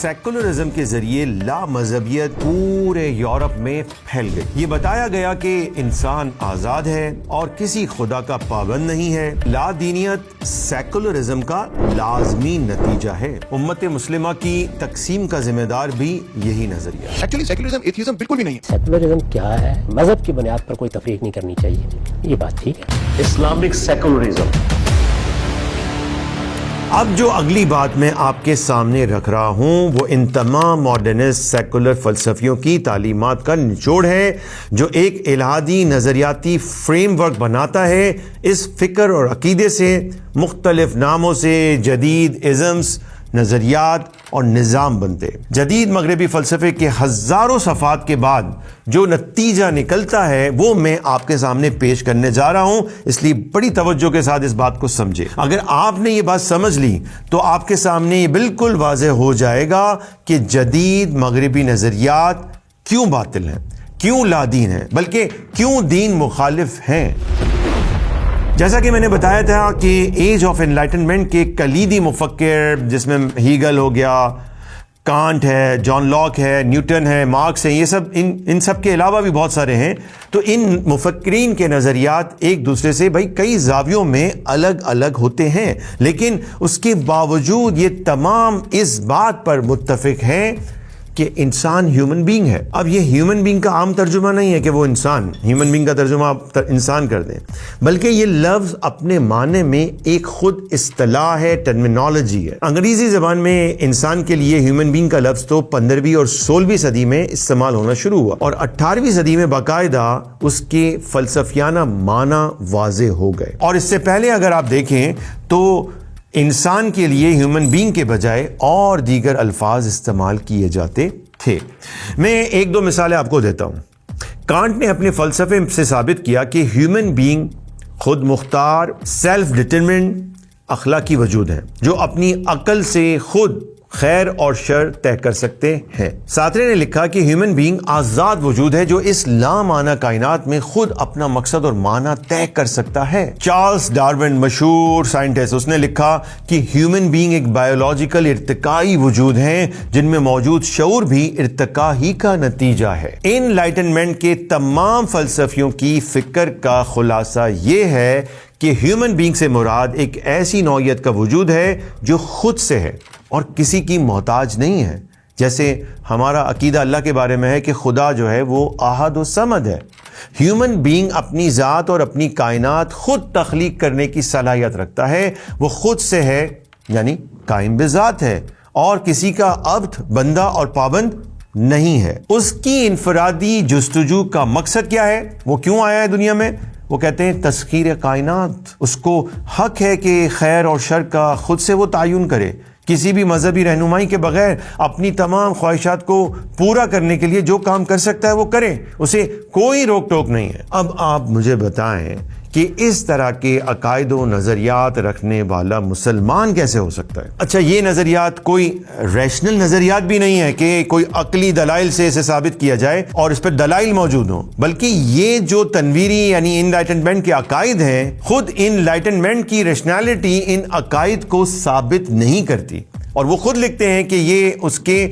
Secularism کے ذریعے لا مذہبیت پورے یورپ میں پھیل گئی. یہ بتایا گیا کہ انسان آزاد ہے اور کسی خدا کا پابند نہیں ہے. لا دینیت سیکولرزم کا لازمی نتیجہ ہے. امت مسلمہ کی تقسیم کا ذمہ دار بھی یہی نظریہ. ایکچولی سیکولرزم ایتھیزم بالکل بھی نہیں ہے. سیکولرزم کیا ہے؟ مذہب کی بنیاد پر کوئی تفریق نہیں کرنی چاہیے. یہ بات ٹھیک ہے. Islamic secularism. اب جو اگلی بات میں آپ کے سامنے رکھ رہا ہوں وہ ان تمام ماڈرنسٹ سیکولر فلسفیوں کی تعلیمات کا نچوڑ ہے جو ایک الہادی نظریاتی فریم ورک بناتا ہے. اس فکر اور عقیدے سے مختلف ناموں سے جدید ازمز، نظریات اور نظام بنتے. جدید مغربی فلسفے کے ہزاروں صفحات کے بعد جو نتیجہ نکلتا ہے وہ میں آپ کے سامنے پیش کرنے جا رہا ہوں، اس لیے بڑی توجہ کے ساتھ اس بات کو سمجھے. اگر آپ نے یہ بات سمجھ لی تو آپ کے سامنے یہ بالکل واضح ہو جائے گا کہ جدید مغربی نظریات کیوں باطل ہیں، کیوں لا دین ہیں، بلکہ کیوں دین مخالف ہیں. جیسا کہ میں نے بتایا تھا کہ ایج آف انلائٹنمنٹ کے کلیدی مفکر جس میں ہیگل ہو گیا، کانٹ ہے، جان لاک ہے، نیوٹن ہے، مارکس ہے، یہ سب ان سب کے علاوہ بھی بہت سارے ہیں. تو ان مفکرین کے نظریات ایک دوسرے سے کئی زاویوں میں الگ الگ ہوتے ہیں، لیکن اس کے باوجود یہ تمام اس بات پر متفق ہیں کہ انسان ہیومن بینگ ہے. اب یہ ہیومن بینگ کا عام ترجمہ نہیں ہے کہ وہ انسان، ہیومن بینگ کا ترجمہ آپ انسان کر دیں، بلکہ یہ لفظ اپنے معنی میں ایک خود اصطلاح ہے، ٹرمینالوجی ہے. انگریزی زبان میں انسان کے لیے ہیومن بینگ کا لفظ تو 15ویں اور 16ویں صدی میں استعمال ہونا شروع ہوا اور 18ویں صدی میں باقاعدہ اس کے فلسفیانہ معنی واضح ہو گئے. اور اس سے پہلے اگر آپ دیکھیں تو انسان کے لیے ہیومن بینگ کے بجائے اور دیگر الفاظ استعمال کیے جاتے تھے. میں ایک دو مثالیں آپ کو دیتا ہوں. کانٹ نے اپنے فلسفے سے ثابت کیا کہ ہیومن بینگ خود مختار، سیلف ڈٹرمنڈ اخلاقی وجود ہیں جو اپنی عقل سے خود خیر اور شر طے کر سکتے ہیں. ساترے نے لکھا کہ ہیومن بینگ آزاد وجود ہے جو اس لامعنی کائنات میں خود اپنا مقصد اور معنی طے کر سکتا ہے. چارلز ڈارون مشہور سائنٹسٹ، اس نے لکھا کہ ہیومن بینگ ایک بایولوجیکل ارتقائی وجود ہیں جن میں موجود شعور بھی ارتقاء ہی کا نتیجہ ہے. انلائٹنمنٹ کے تمام فلسفیوں کی فکر کا خلاصہ یہ ہے کہ ہیومن بینگ سے مراد ایک ایسی نوعیت کا وجود ہے جو خود سے ہے اور کسی کی محتاج نہیں ہے. جیسے ہمارا عقیدہ اللہ کے بارے میں ہے کہ خدا جو ہے وہ احد و صمد ہے. ہیومن بینگ اپنی ذات اور اپنی کائنات خود تخلیق کرنے کی صلاحیت رکھتا ہے. وہ خود سے ہے یعنی قائم بذات ہے اور کسی کا عبد، بندہ اور پابند نہیں ہے. اس کی انفرادی جستجو کا مقصد کیا ہے؟ وہ کیوں آیا ہے دنیا میں؟ وہ کہتے ہیں تسخیر کائنات. اس کو حق ہے کہ خیر اور شر کا خود سے وہ تعین کرے، کسی بھی مذہبی رہنمائی کے بغیر اپنی تمام خواہشات کو پورا کرنے کے لیے جو کام کر سکتا ہے وہ کرے، اسے کوئی روک ٹوک نہیں ہے. اب آپ مجھے بتائیں کہ اس طرح کے عقائد و نظریات رکھنے والا مسلمان کیسے ہو سکتا ہے؟ اچھا، یہ نظریات کوئی ریشنل نظریات بھی نہیں ہے کہ کوئی عقلی دلائل سے اسے ثابت کیا جائے اور اس پہ دلائل موجود ہوں، بلکہ یہ جو تنویری یعنی انلائٹنمنٹ کے عقائد ہیں، خود انلائٹنمنٹ کی ریشنالٹی ان عقائد کو ثابت نہیں کرتی. اور وہ خود لکھتے ہیں کہ یہ اس کے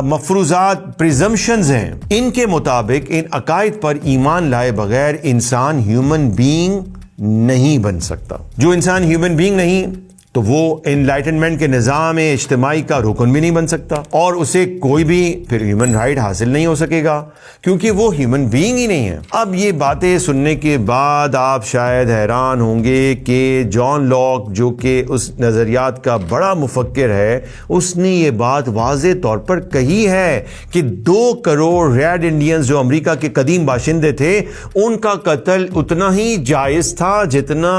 مفروضات، پریزمپشنز ہیں. ان کے مطابق ان عقائد پر ایمان لائے بغیر انسان ہیومن بینگ نہیں بن سکتا. جو انسان ہیومن بینگ نہیں تو وہ انلائٹنمنٹ کے نظام اجتماعی کا رکن بھی نہیں بن سکتا اور اسے کوئی بھی پھر ہیومن رائٹ حاصل نہیں ہو سکے گا کیونکہ وہ ہیومن بینگ ہی نہیں ہے. اب یہ باتیں سننے کے بعد آپ شاید حیران ہوں گے کہ جان لاک جو کہ اس نظریات کا بڑا مفکر ہے، اس نے یہ بات واضح طور پر کہی ہے کہ 2 کروڑ ریڈ انڈینز جو امریکہ کے قدیم باشندے تھے ان کا قتل اتنا ہی جائز تھا جتنا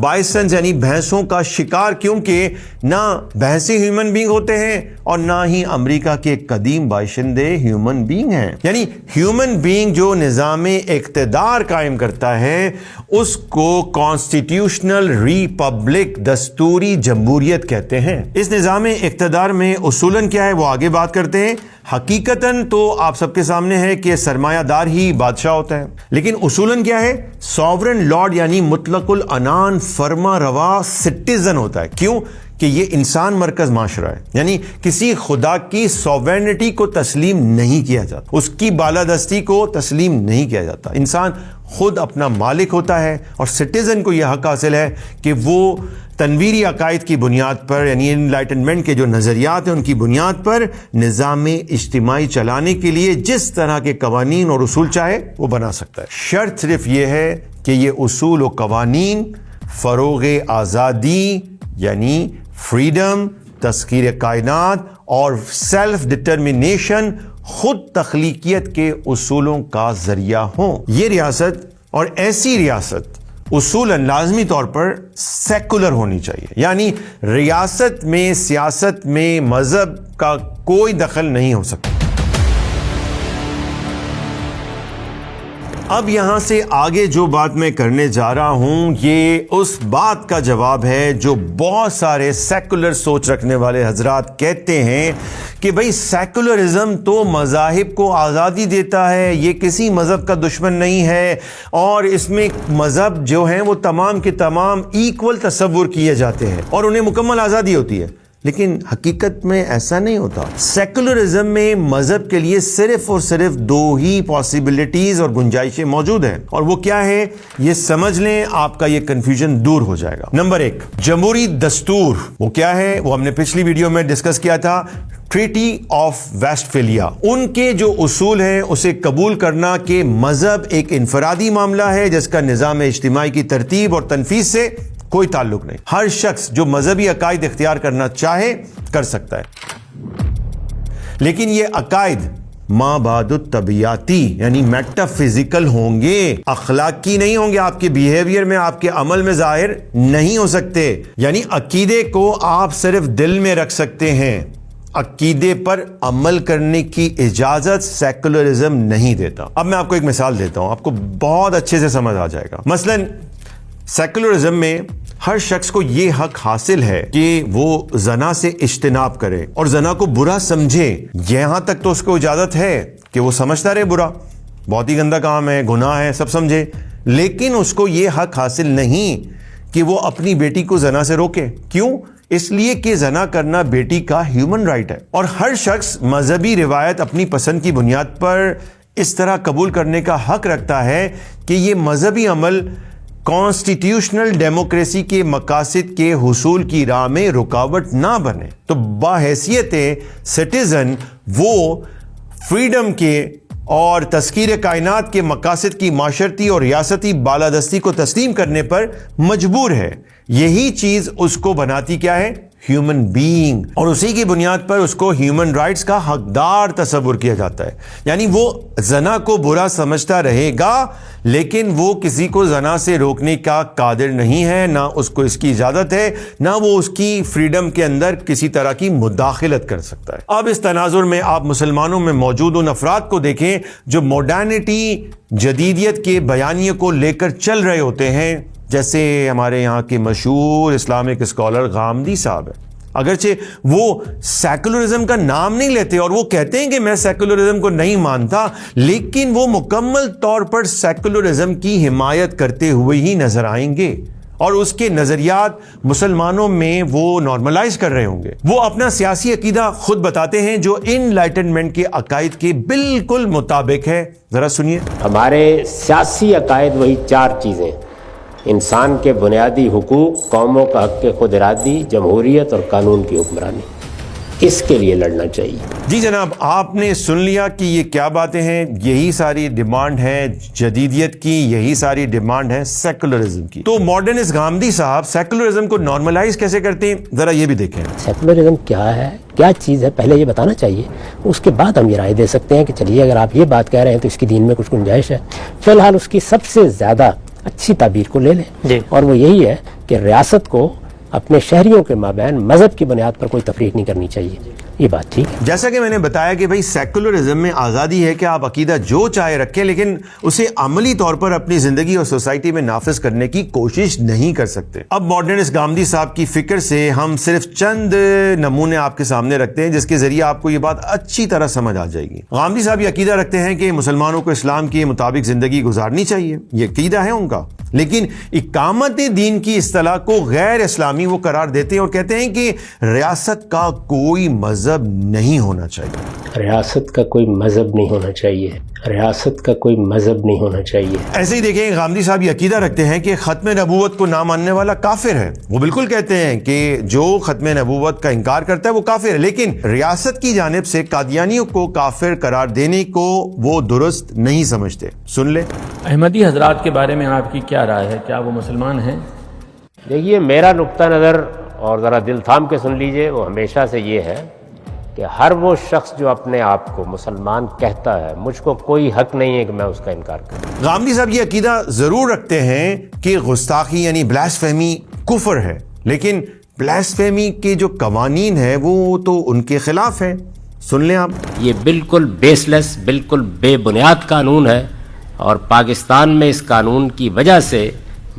بائسنز یعنی بھینسوں کا شکار، کیونکہ نہ بھینسیں ہیومن بینگ ہوتے ہیں اور نہ ہی امریکہ کے قدیم باشندے ہیومن بینگ ہیں. یعنی ہیومن بینگ جو نظام اقتدار قائم کرتا ہے اس کو کانسٹیٹیوشنل ریپبلک، دستوری جمہوریت کہتے ہیں. اس نظام اقتدار میں اصولاً کیا ہے وہ آگے بات کرتے ہیں. حقیقتاً تو آپ سب کے سامنے ہے کہ سرمایہ دار ہی بادشاہ ہوتا ہے، لیکن اصولاً کیا ہے؟ سوورن لارڈ یعنی مطلق العنان فرما روا سٹیزن ہوتا ہے. کیوں؟ کہ یہ انسان مرکز معاشرہ ہے، یعنی کسی خدا کی سوورنٹی کو تسلیم نہیں کیا جاتا، اس کی بالادستی کو تسلیم نہیں کیا جاتا۔ انسان خود اپنا مالک ہوتا ہے اور سٹیزن کو یہ حق حاصل ہے کہ وہ تنویری عقائد کی بنیاد پر، یعنی انلائٹنمنٹ کے جو نظریات ہیں ان کی بنیاد پر نظام اجتماعی چلانے کے لیے جس طرح کے قوانین اور اصول چاہے وہ بنا سکتا ہے۔ شرط صرف یہ ہے کہ یہ اصول و قوانین فروغ آزادی یعنی فریڈم، تسخیر کائنات اور سیلف ڈٹرمنیشن، خود تخلیقیت کے اصولوں کا ذریعہ ہوں۔ یہ ریاست اور ایسی ریاست اصولاً لازمی طور پر سیکولر ہونی چاہیے، یعنی ریاست میں سیاست میں مذہب کا کوئی دخل نہیں ہو سکتا۔ اب یہاں سے آگے جو بات میں کرنے جا رہا ہوں یہ اس بات کا جواب ہے جو بہت سارے سیکولر سوچ رکھنے والے حضرات کہتے ہیں کہ بھئی سیکولرزم تو مذاہب کو آزادی دیتا ہے، یہ کسی مذہب کا دشمن نہیں ہے، اور اس میں مذہب جو ہیں وہ تمام کے تمام ایکول تصور کیے جاتے ہیں اور انہیں مکمل آزادی ہوتی ہے۔ لیکن حقیقت میں ایسا نہیں ہوتا۔ سیکولرزم میں مذہب کے لیے صرف اور صرف دو ہی پاسبلٹیز اور گنجائشیں موجود ہیں، اور وہ کیا ہے یہ سمجھ لیں، آپ کا یہ کنفیوژن دور ہو جائے گا۔ نمبر 1، جمہوری دستور۔ وہ کیا ہے وہ ہم نے پچھلی ویڈیو میں ڈسکس کیا تھا، ٹریٹی آف ویسٹفیلیا۔ ان کے جو اصول ہیں اسے قبول کرنا کہ مذہب ایک انفرادی معاملہ ہے جس کا نظام اجتماعی کی ترتیب اور تنفیذ سے کوئی تعلق نہیں، ہر شخص جو مذہبی عقائد اختیار کرنا چاہے کر سکتا ہے، لیکن یہ عقائد ما بعد الطبیعاتی یعنی میٹا فزیکل ہوں گے، اخلاقی نہیں ہوں گے، آپ کے بیہیویئر میں آپ کے عمل میں ظاہر نہیں ہو سکتے۔ یعنی عقیدے کو آپ صرف دل میں رکھ سکتے ہیں، عقیدے پر عمل کرنے کی اجازت سیکولرزم نہیں دیتا۔ اب میں آپ کو ایک مثال دیتا ہوں، آپ کو بہت اچھے سے سمجھ آ جائے گا۔ مثلاً سیکولرزم میں ہر شخص کو یہ حق حاصل ہے کہ وہ زنا سے اجتناب کرے اور زنا کو برا سمجھے، یہاں تک تو اس کو اجازت ہے کہ وہ سمجھتا رہے برا، بہت ہی گندا کام ہے، گناہ ہے، سب سمجھے، لیکن اس کو یہ حق حاصل نہیں کہ وہ اپنی بیٹی کو زنا سے روکے۔ کیوں؟ اس لیے کہ زنا کرنا بیٹی کا ہیومن رائٹ ہے، اور ہر شخص مذہبی روایت اپنی پسند کی بنیاد پر اس طرح قبول کرنے کا حق رکھتا ہے کہ یہ مذہبی عمل کانسٹیٹیوشنل ڈیموکریسی کے مقاصد کے حصول کی راہ میں رکاوٹ نہ بنے۔ تو باحیثیت سٹیزن وہ فریڈم کے اور تسخیر کائنات کے مقاصد کی معاشرتی اور ریاستی بالادستی کو تسلیم کرنے پر مجبور ہے۔ یہی چیز اس کو بناتی کیا ہے؟ ہیومن بینگ، اور اسی کی بنیاد پر اس کو ہیومن رائٹس کا حقدار تصور کیا جاتا ہے۔ یعنی وہ زنا کو برا سمجھتا رہے گا لیکن وہ کسی کو زنا سے روکنے کا قادر نہیں ہے، نہ اس کو اس کی اجازت ہے، نہ وہ اس کی فریڈم کے اندر کسی طرح کی مداخلت کر سکتا ہے۔ اب اس تناظر میں آپ مسلمانوں میں موجود ان افراد کو دیکھیں جو ماڈرنٹی، جدیدیت کے بیانیے کو لے کر چل رہے ہوتے ہیں، جیسے ہمارے یہاں کے مشہور اسلامک اسکالر غامدی صاحب ہیں۔ اگرچہ وہ سیکولرزم کا نام نہیں لیتے اور وہ کہتے ہیں کہ میں سیکولرزم کو نہیں مانتا، لیکن وہ مکمل طور پر سیکولرزم کی حمایت کرتے ہوئے ہی نظر آئیں گے، اور اس کے نظریات مسلمانوں میں وہ نارملائز کر رہے ہوں گے۔ وہ اپنا سیاسی عقیدہ خود بتاتے ہیں جو انلائٹنمنٹ کے عقائد کے بالکل مطابق ہے۔ ذرا سنیے۔ ہمارے سیاسی عقائد وہی 4 چیزیں: انسان کے بنیادی حقوق، قوموں کا حق خود ارادی، جمہوریت اور قانون کی حکمرانی۔ اس کے لیے لڑنا چاہیے۔ جی جناب، آپ نے سن لیا کہ یہ کیا باتیں ہیں۔ یہی ساری ڈیمانڈ ہے جدیدیت کی، یہی ساری ڈیمانڈ ہے سیکولرزم کی۔ تو ماڈرنسٹ غامدی صاحب سیکولرزم کو نارملائز کیسے کرتے ہیں، ذرا یہ بھی دیکھیں۔ سیکولرزم کیا ہے، کیا چیز ہے، پہلے یہ بتانا چاہیے، اس کے بعد ہم یہ رائے دے سکتے ہیں کہ چلیے اگر آپ یہ بات کہہ رہے ہیں تو اس کی دین میں کچھ گنجائش ہے۔ فی الحال اس کی سب سے زیادہ اچھی تعبیر کو لے لیں، اور وہ یہی ہے کہ ریاست کو اپنے شہریوں کے مابین مذہب کی بنیاد پر کوئی تفریق نہیں کرنی چاہیے۔ یہ بات ٹھیک ہے۔ جیسا کہ میں نے بتایا کہ بھائی سیکولرزم میں آزادی ہے کہ آپ عقیدہ جو چاہے رکھیں، لیکن اسے عملی طور پر اپنی زندگی اور سوسائٹی میں نافذ کرنے کی کوشش نہیں کر سکتے۔ اب ماڈرنسٹ غامدی صاحب کی فکر سے ہم صرف چند نمونے آپ کے سامنے رکھتے ہیں جس کے ذریعے آپ کو یہ بات اچھی طرح سمجھ آ جائے گی۔ غامدی صاحب یہ عقیدہ رکھتے ہیں کہ مسلمانوں کو اسلام کے مطابق زندگی گزارنی چاہیے، یہ عقیدہ ہے ان کا۔ لیکن اقامت دین کی اصطلاح کو غیر اسلامی وہ قرار دیتے ہیں اور کہتے ہیں کہ ریاست کا کوئی مذہب نہیں ہونا چاہیے. ریاست کا کوئی مذہب نہیں ہونا چاہیے. ریاست کا کوئی مذہب نہیں ہونا چاہیے. ایسے ہی دیکھیں غامدی صاحب یہ عقیدہ رکھتے ہیں کہ ختم نبوت کو نہ ماننے والا کافر ہے. وہ بالکل کہتے ہیں کہ جو ختم نبوت کا انکار کرتا ہے وہ کافر ہے, لیکن ریاست کی جانب سے قادیانیوں کو کافر قرار دینے کو وہ درست نہیں سمجھتے. سن لے. احمدی حضرات کے بارے میں آپ کی کیا رائے ہے؟ کیا وہ مسلمان ہیں؟ دیکھیے میرا نقطہ نظر, اور ذرا دل تھام کے سن لیجئے, وہ ہمیشہ سے یہ ہے کہ ہر وہ شخص جو اپنے آپ کو مسلمان کہتا ہے, مجھ کو کوئی حق نہیں ہے کہ میں اس کا انکار کروں. غامدی صاحب یہ عقیدہ ضرور رکھتے ہیں کہ گستاخی یعنی بلاسفیمی کفر ہے, لیکن بلاسفیمی کے جو قوانین ہیں وہ تو ان کے خلاف ہیں. سن لیں آپ. یہ بالکل بیس لیس, بالکل بے بنیاد قانون ہے, اور پاکستان میں اس قانون کی وجہ سے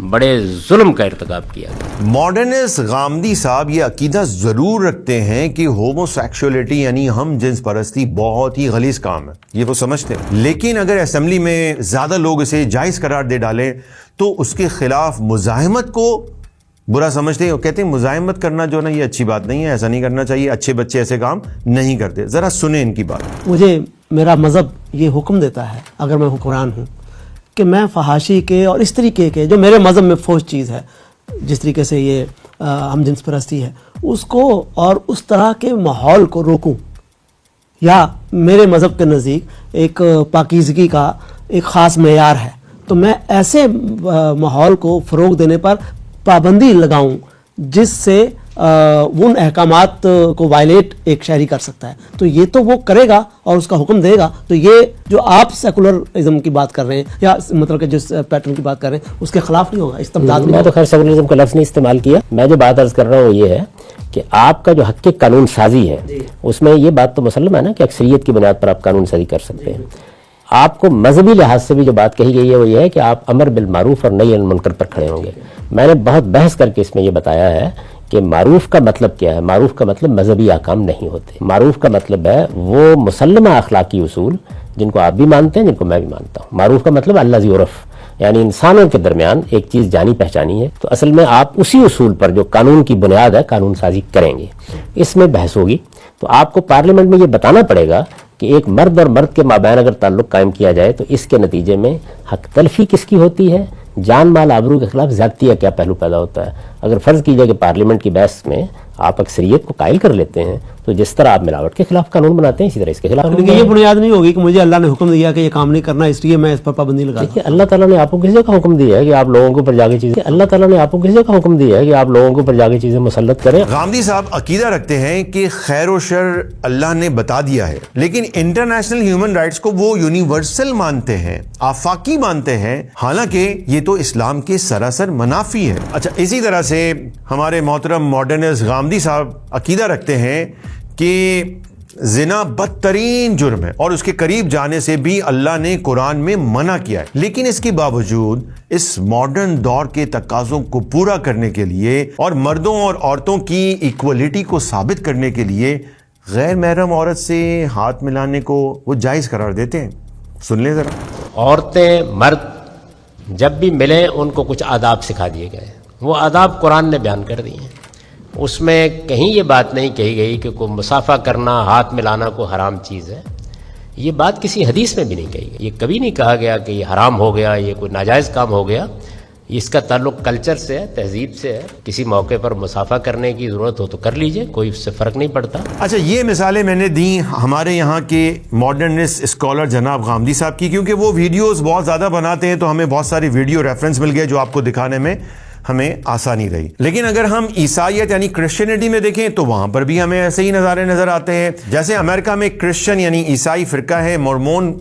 بڑے ظلم کا ارتکاب کیا گیا. ماڈرنسٹ غامدی صاحب یہ عقیدہ ضرور رکھتے ہیں کہ ہومو سیکشولیٹی یعنی ہم جنس پرستی بہت ہی غلیظ کام ہے, یہ وہ سمجھتے ہیں. لیکن اگر اسمبلی میں زیادہ لوگ اسے جائز قرار دے ڈالیں تو اس کے خلاف مزاحمت کو برا سمجھتے ہیں, اور کہتے ہیں مزاحمت کرنا جو نا یہ اچھی بات نہیں ہے, ایسا نہیں کرنا چاہیے, اچھے بچے ایسے کام نہیں کرتے. ذرا سنیں ان کی بات. مجھے میرا مذہب یہ حکم دیتا ہے, اگر میں حکمران ہوں, کہ میں فحاشی کے اور اس طریقے کے جو میرے مذہب میں فوج چیز ہے, جس طریقے سے یہ ہم جنس پرستی ہے, اس کو اور اس طرح کے ماحول کو روکوں, یا میرے مذہب کے نزدیک ایک پاکیزگی کا ایک خاص معیار ہے, تو میں ایسے ماحول کو فروغ دینے پر پابندی لگاؤں جس سے ان احکامات کو وائلیٹ ایک شہری کر سکتا ہے. تو یہ تو وہ کرے گا اور اس کا حکم دے گا. تو یہ جو آپ سیکولرزم کی بات کر رہے ہیں, یا مطلب کہ جس پیٹرن کی بات کر رہے ہیں, اس کے خلاف نہیں ہوگا, استبداد نہیں. میں تو خیر سیکولرزم کا لفظ نہیں استعمال کیا. میں جو بات عرض کر رہا ہوں وہ یہ ہے کہ آپ کا جو حق قانون سازی ہے, اس میں یہ بات تو مسلم ہے نا کہ اکثریت کی بنیاد پر آپ قانون سازی کر سکتے ہیں. آپ کو مذہبی لحاظ سے بھی جو بات کہی گئی ہے وہ یہ ہے کہ آپ امر بالمعروف اور نہی عن المنکر پر کھڑے ہوں گے. میں نے بہت بحث کر کے اس میں یہ بتایا ہے کہ معروف کا مطلب کیا ہے. معروف کا مطلب مذہبی احکام نہیں ہوتے. معروف کا مطلب ہے وہ مسلمہ اخلاقی اصول جن کو آپ بھی مانتے ہیں, جن کو میں بھی مانتا ہوں. معروف کا مطلب اللہ ذی عرف, یعنی انسانوں کے درمیان ایک چیز جانی پہچانی ہے, تو اصل میں آپ اسی اصول پر جو قانون کی بنیاد ہے قانون سازی کریں گے. اس میں بحث ہوگی تو آپ کو پارلیمنٹ میں یہ بتانا پڑے گا کہ ایک مرد اور مرد کے مابین اگر تعلق قائم کیا جائے تو اس کے نتیجے میں حق تلفی کس کی ہوتی ہے, جان مال آبرو کے خلاف زیادتی کا کیا پہلو پیدا ہوتا ہے. اگر فرض کیجئے کہ پارلیمنٹ کی بحث میں آپ اکثریت کو قائل کر لیتے ہیں تو جس طرح آپ ملاوٹ کے خلاف قانون بناتے ہیں اسی طرح اس کے خلاف. لیکن یہ بنیاد نہیں ہوگی کہ مجھے اللہ نے حکم دیا کہ یہ کام نہیں کرنا, اس لیے میں اس پر پابندی لگا. دیکھیے اللہ تعالیٰ نے آپ کو کسی جگہ حکم دیا ہے کہ آپ لوگوں کے اوپر جا کے چیزیں, اللہ تعالیٰ نے آپ کو کسی جگہ حکم دیا ہے کہ آپ لوگوں کے اوپر جا کے چیزیں مسلط کریں. غامدی صاحب عقیدہ رکھتے ہیں کہ خیر و شر اللہ نے بتا دیا ہے, لیکن انٹرنیشنل ہیومن رائٹس کو وہ یونیورسل مانتے ہیں, آفاقی مانتے ہیں, حالانکہ یہ تو اسلام کے سراسر منافی ہے. اچھا, اسی طرح سے ہمارے محترم ماڈرنسٹ غامدی صاحب عقیدہ رکھتے ہیں کہ زنا بدترین جرم ہے اور اس کے قریب جانے سے بھی اللہ نے قرآن میں منع کیا ہے. لیکن اس کے باوجود اس ماڈرن دور کے تقاضوں کو پورا کرنے کے لیے اور مردوں اور عورتوں کی ایکولیٹی کو ثابت کرنے کے لیے غیر محرم عورت سے ہاتھ ملانے کو وہ جائز قرار دیتے ہیں. سن لیں ذرا. عورتیں مرد جب بھی ملیں ان کو کچھ آداب سکھا دیے گئے, وہ آداب قرآن نے بیان کر دی ہیں. اس میں کہیں یہ بات نہیں کہی گئی کہ کوئی مصافحہ کرنا, ہاتھ ملانا کوئی حرام چیز ہے. یہ بات کسی حدیث میں بھی نہیں کہی گئی. یہ کبھی نہیں کہا گیا کہ یہ حرام ہو گیا, یہ کوئی ناجائز کام ہو گیا. اس کا تعلق کلچر سے ہے, تہذیب سے ہے. کسی موقع پر مصافحہ کرنے کی ضرورت ہو تو کر لیجئے, کوئی اس سے فرق نہیں پڑتا. اچھا, یہ مثالیں میں نے دیں ہمارے یہاں کے ماڈرنسٹ اسکالر جناب غامدی صاحب کی, کیونکہ وہ ویڈیوز بہت زیادہ بناتے ہیں تو ہمیں بہت ساری ویڈیو ریفرنس مل گئے جو آپ کو دکھانے میں ہمیں آسانی رہی. لیکن اگر ہم عیسائیت یعنی کرسچینٹی میں دیکھیں تو وہاں پر بھی ہمیں ایسے ہی نظارے نظر آتے ہیں. جیسے امریکہ میں کرسچن یعنی عیسائی فرقہ ہے مورمون,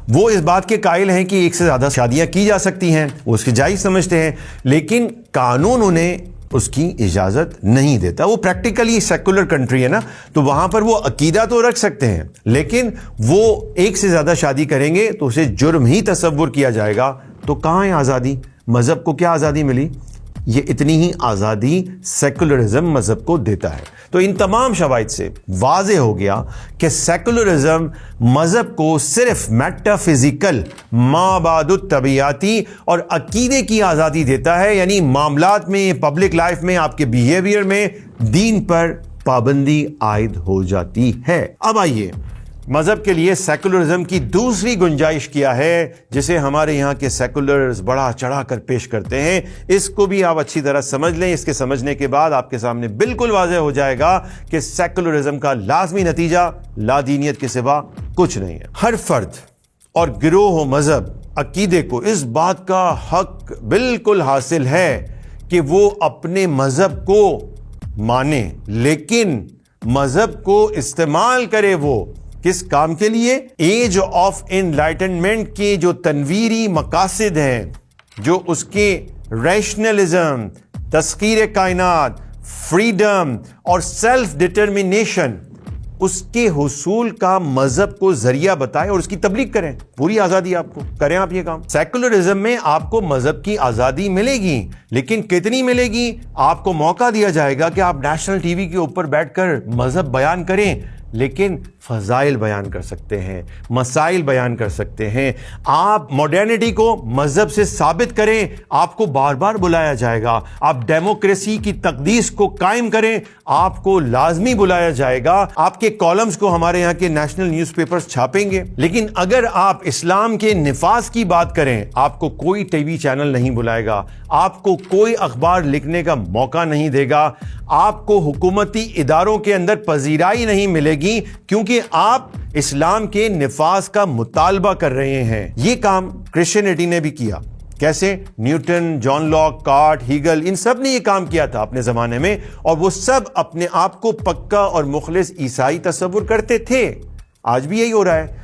وہ اس بات کے قائل ہیں کہ ایک سے زیادہ شادیاں کی جا سکتی ہیں, وہ اس کی جائز سمجھتے ہیں, لیکن قانون انہیں اس کی اجازت نہیں دیتا. وہ پریکٹیکلی سیکولر کنٹری ہے نا, تو وہاں پر وہ عقیدہ تو رکھ سکتے ہیں, لیکن وہ ایک سے زیادہ شادی کریں گے تو اسے جرم ہی تصور کیا جائے گا. تو کہاں ہے آزادی؟ مذہب کو کیا آزادی ملی؟ یہ اتنی ہی آزادی سیکولرزم مذہب کو دیتا ہے. تو ان تمام شواہد سے واضح ہو گیا کہ سیکولرزم مذہب کو صرف میٹا فزیکل مابعد الطبیعاتی اور عقیدے کی آزادی دیتا ہے, یعنی معاملات میں, پبلک لائف میں, آپ کے بیہیویئر میں دین پر پابندی عائد ہو جاتی ہے. اب آئیے مذہب کے لیے سیکولرزم کی دوسری گنجائش کیا ہے جسے ہمارے یہاں کے سیکولرز بڑا چڑھا کر پیش کرتے ہیں. اس کو بھی آپ اچھی طرح سمجھ لیں. اس کے سمجھنے کے بعد آپ کے سامنے بالکل واضح ہو جائے گا کہ سیکولرزم کا لازمی نتیجہ لا دینیت کے سوا کچھ نہیں ہے. ہر فرد اور گروہ و مذہب عقیدے کو اس بات کا حق بالکل حاصل ہے کہ وہ اپنے مذہب کو مانے, لیکن مذہب کو استعمال کرے وہ کس کام کے لیے؟ ایج آف انلائٹنمنٹ کے جو تنویری مقاصد ہیں, جو اس کے ریشنلزم, تسخیر کائنات, فریڈم اور سیلف ڈٹرمنیشن, اس کے حصول کا مذہب کو ذریعہ بتائے اور اس کی تبلیغ کریں. پوری آزادی آپ کو, کریں آپ یہ کام. سیکولرزم میں آپ کو مذہب کی آزادی ملے گی, لیکن کتنی ملے گی؟ آپ کو موقع دیا جائے گا کہ آپ نیشنل ٹی وی کے اوپر بیٹھ کر مذہب بیان کریں, لیکن فضائل بیان کر سکتے ہیں, مسائل بیان کر سکتے ہیں. آپ ماڈرنٹی کو مذہب سے ثابت کریں, آپ کو بار بار بلایا جائے گا. آپ ڈیموکریسی کی تقدیس کو قائم کریں, آپ کو لازمی بلایا جائے گا. آپ کے کالمز کو ہمارے یہاں کے نیشنل نیوز پیپرز چھاپیں گے. لیکن اگر آپ اسلام کے نفاذ کی بات کریں, آپ کو کوئی ٹی وی چینل نہیں بلائے گا, آپ کو کوئی اخبار لکھنے کا موقع نہیں دے گا, آپ کو حکومتی اداروں کے اندر پذیرائی نہیں ملے گی, کیونکہ آپ اسلام کے نفاذ کا مطالبہ کر رہے ہیں. یہ کام کرسچینٹی نے بھی کیا. کیسے؟ Newton, John Locke, Descartes, Hegel, ان سب نے یہ کام کیا تھا اپنے زمانے میں, اور وہ سب اپنے آپ کو پکا اور مخلص عیسائی تصور کرتے تھے. آج بھی یہی ہو رہا ہے.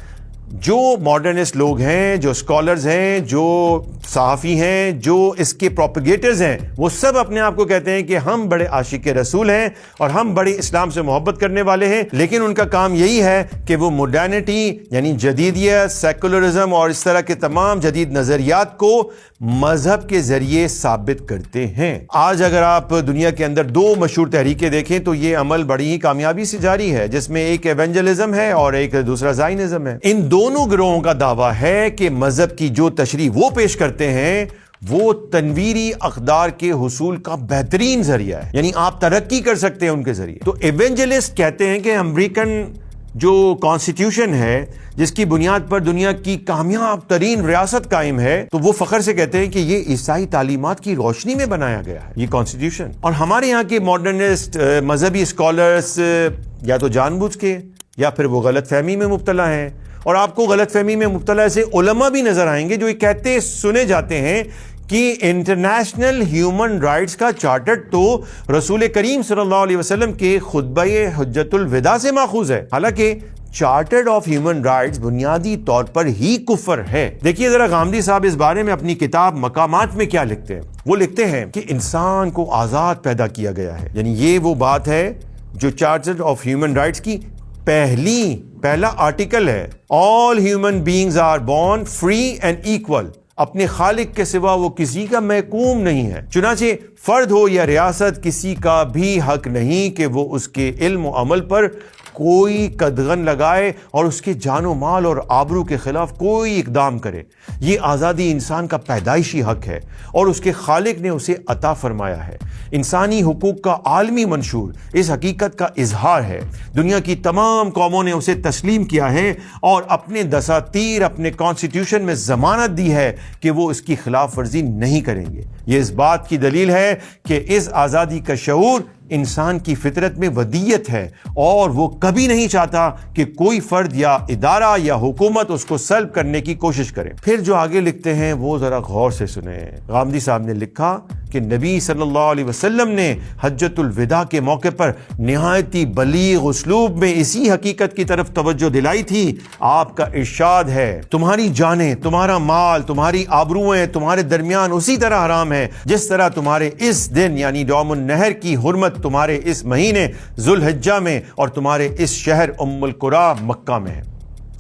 جو ماڈرنسٹ لوگ ہیں, جو اسکالرز ہیں, جو صحافی ہیں, جو اس کے پروپیگیٹرز ہیں, وہ سب اپنے آپ کو کہتے ہیں کہ ہم بڑے عاشق رسول ہیں اور ہم بڑے اسلام سے محبت کرنے والے ہیں, لیکن ان کا کام یہی ہے کہ وہ ماڈرنٹی یعنی جدیدیت, سیکولرزم اور اس طرح کے تمام جدید نظریات کو مذہب کے ذریعے ثابت کرتے ہیں. آج اگر آپ دنیا کے اندر دو مشہور تحریکیں دیکھیں تو یہ عمل بڑی ہی کامیابی سے جاری ہے, جس میں ایک ایونجلزم ہے اور ایک دوسرا زائنزم ہے. ان دونوں گروہوں کا دعویٰ ہے کہ مذہب کی جو تشریح وہ پیش کرتے ہیں وہ تنویری اقدار کے حصول کا بہترین ذریعہ ہے, یعنی آپ ترقی کر سکتے ہیں ان کے ذریعے. تو ایونجلسٹ کہتے ہیں کہ امریکن جو کانسٹیٹیوشن ہے, جس کی بنیاد پر دنیا کی کامیاب ترین ریاست قائم ہے, تو وہ فخر سے کہتے ہیں کہ یہ عیسائی تعلیمات کی روشنی میں بنایا گیا ہے یہ کانسٹیٹیوشن. اور ہمارے یہاں کے ماڈرنسٹ مذہبی اسکالرس یا تو جان بوجھ کے یا پھر وہ غلط فہمی میں مبتلا ہیں, اور آپ کو غلط فہمی میں مبتلا ایسے علماء بھی نظر آئیں گے جو یہ کہتے سنے جاتے ہیں کہ انٹرنیشنل ہیومن رائٹس کا چارٹر تو رسول کریم صلی اللہ علیہ وسلم کے خطبہ حجۃ الوداع سے ماخوذ ہے, حالانکہ چارٹر آف ہیومن رائٹس بنیادی طور پر ہی کفر ہے. دیکھیے ذرا غامدی صاحب اس بارے میں اپنی کتاب مقامات میں کیا لکھتے ہیں. وہ لکھتے ہیں کہ انسان کو آزاد پیدا کیا گیا ہے, یعنی یہ وہ بات ہے جو چارٹر آف ہیومن رائٹس کی پہلا آرٹیکل ہے. All human beings are born free and equal, اپنے خالق کے سوا وہ کسی کا محکوم نہیں ہے. چنانچہ فرد ہو یا ریاست, کسی کا بھی حق نہیں کہ وہ اس کے علم و عمل پر کوئی قدغن لگائے اور اس کے جان و مال اور آبرو کے خلاف کوئی اقدام کرے. یہ آزادی انسان کا پیدائشی حق ہے اور اس کے خالق نے اسے عطا فرمایا ہے. انسانی حقوق کا عالمی منشور اس حقیقت کا اظہار ہے. دنیا کی تمام قوموں نے اسے تسلیم کیا ہے اور اپنے دساتیر, اپنے کانسٹیٹیوشن میں ضمانت دی ہے کہ وہ اس کی خلاف ورزی نہیں کریں گے. یہ اس بات کی دلیل ہے کہ اس آزادی کا شعور انسان کی فطرت میں ودیت ہے اور وہ کبھی نہیں چاہتا کہ کوئی فرد یا ادارہ یا حکومت اس کو سلب کرنے کی کوشش کرے. پھر جو آگے لکھتے ہیں وہ ذرا غور سے سنیں. غامدی صاحب نے لکھا کہ نبی صلی اللہ علیہ وسلم نے حجۃ الوداع کے موقع پر نہایت ہی بلیغ اسلوب میں اسی حقیقت کی طرف توجہ دلائی تھی. آپ کا ارشاد ہے, تمہاری جانیں, تمہارا مال, تمہاری آبروئیں تمہارے درمیان اسی طرح حرام ہے جس طرح تمہارے اس دن یعنی یوم النحر کی حرمت تمہارے اس مہینے ذوالحجہ میں اور تمہارے اس شہر ام القری مکہ میں ہے.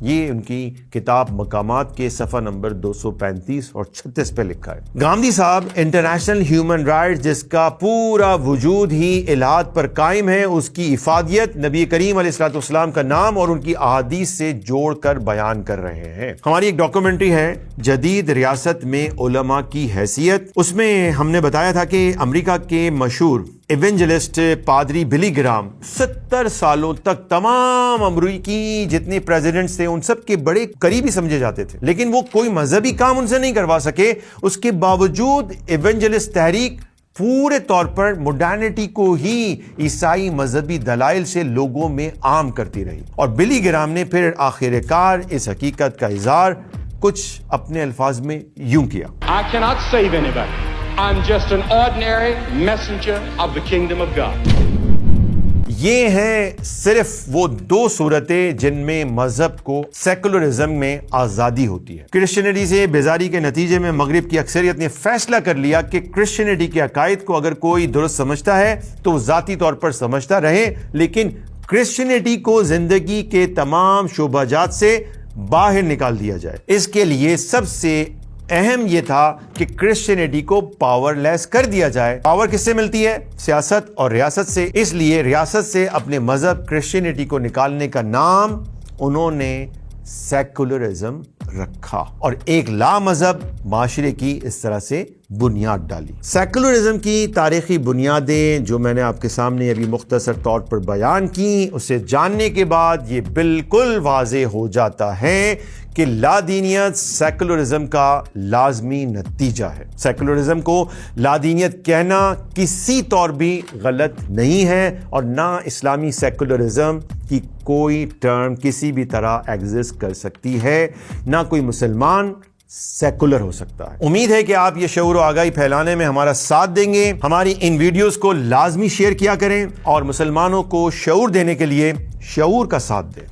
یہ ان کی کتاب مقامات کے صفحہ نمبر 235 اور 36 پہ لکھا ہے۔ گاندھی صاحب انٹرنیشنل ہیومن رائٹس جس کا پورا وجود ہی الہاد پر قائم ہے، اس کی افادیت نبی کریم علیہ الصلوۃ والسلام کا نام اور ان کی احادیث سے جوڑ کر بیان کر رہے ہیں۔ ہماری ایک ڈاکومنٹری ہے جدید ریاست میں علماء کی حیثیت، اس میں ہم نے بتایا تھا کہ امریکہ کے مشہور ایونجلسٹ پادری بلی گرام 70 سالوں تک تمام امریکی جتنے پریزیڈنٹس تھے ان سب کے بڑے قریبی سمجھے جاتے تھے، لیکن وہ کوئی مذہبی کام ان سے نہیں کروا سکے۔ اس کے باوجود ایونجلسٹ تحریک پورے طور پر موڈرنٹی کو ہی عیسائی مذہبی دلائل سے لوگوں میں عام کرتی رہی، اور بلی گرام نے پھر آخر کار اس حقیقت کا اظہار کچھ اپنے الفاظ میں یوں کیا۔ I cannot save anybody. I'm just an ordinary messenger of the kingdom of God. یہ ہیں صرف وہ دو صورتیں جن میں مذہب کو سیکولرزم میں آزادی ہوتی ہے۔ کرسچینٹی سے بیزاری کے نتیجے میں مغرب کی اکثریت نے فیصلہ کر لیا کہ کرسچینٹی کے عقائد کو اگر کوئی درست سمجھتا ہے تو وہ ذاتی طور پر سمجھتا رہے، لیکن کرسچینٹی کو زندگی کے تمام شعبہ جات سے باہر نکال دیا جائے۔ اس کے لیے سب سے اہم یہ تھا کہ کرسچینٹی کو پاور لیس کر دیا جائے۔ پاور کس سے ملتی ہے؟ سیاست اور ریاست سے۔ اس لیے ریاست سے اپنے مذہب کرسچینٹی کو نکالنے کا نام انہوں نے سیکولرزم رکھا، اور ایک لا مذہب معاشرے کی اس طرح سے بنیاد ڈالی۔ سیکولرزم کی تاریخی بنیادیں جو میں نے آپ کے سامنے ابھی مختصر طور پر بیان کی، اسے جاننے کے بعد یہ بالکل واضح ہو جاتا ہے کہ لادینیت سیکولرزم کا لازمی نتیجہ ہے۔ سیکولرزم کو لادینیت کہنا کسی طور بھی غلط نہیں ہے، اور نہ اسلامی سیکولرزم کی کوئی ٹرم کسی بھی طرح ایگزسٹ کر سکتی ہے، نہ کوئی مسلمان سیکولر ہو سکتا ہے۔ امید ہے کہ آپ یہ شعور و آگاہی پھیلانے میں ہمارا ساتھ دیں گے۔ ہماری ان ویڈیوز کو لازمی شیئر کیا کریں اور مسلمانوں کو شعور دینے کے لیے شعور کا ساتھ دیں۔